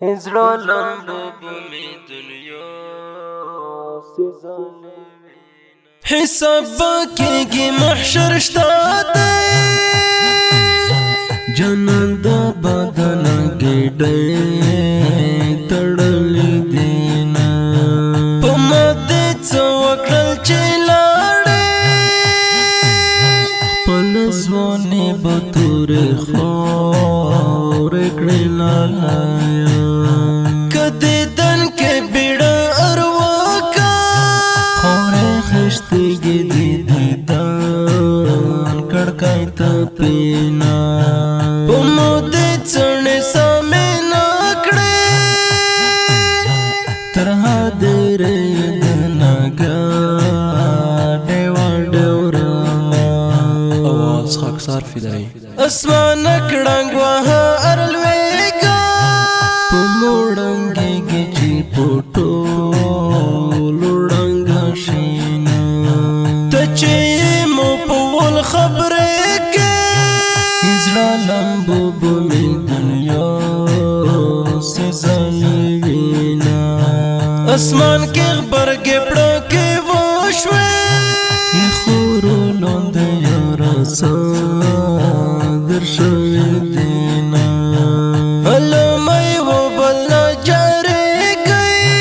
هزړه لمبو بومي دنیا سزانه حساب کېږي محشر شته دی جنان د بدن ګډې تړلې دینا په مده څو وکړل چې لاړې خپل ځواني به تورې خاورې کړې لالایا کدې دن کې بیړه ارواکا خاورې خشتېږي دې دیدان کړکۍ ته پینا په مودې څڼې سمې نه کړې تر هدیرې د ناګاه ډېوه آواز خاکسار فدایی اسمان کړنګ وها ارلوېږه په موړنګېږي چې په ټولو ړنګه شینا ته چې مو په ول خبرې کې زړه لمبو بومي دنیا سزانې وینا اسمان کې غبرګې پړکې وشوې خورونو د یاره صادر شوې دینا علمۍ و بل جارې کوي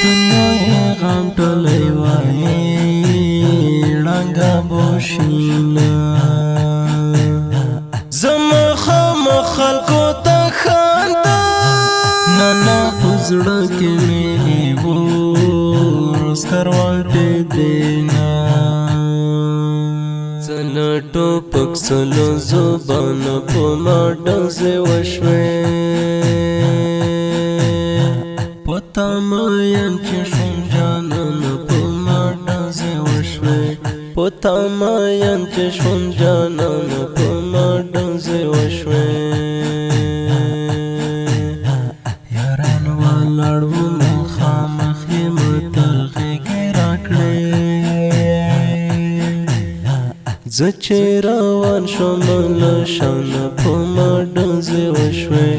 دنیا یې غم ټولی وایي ړنګه بوشینا زما خامخ خلکو ته خندا نانا په زړه کې مې اور سکروټې دینا څله ټوپک څلو زبانه په ما ډزې وشوې په تا مین چې شوم جانانه په ما ډزې وشوې په تا مین چې شوم جانانه په ما ډزې وشوې یاران ولاړ وو مخامخ یې مته غېږې راکړې زه چې روان شوم له شانه په ما ډزې وشوې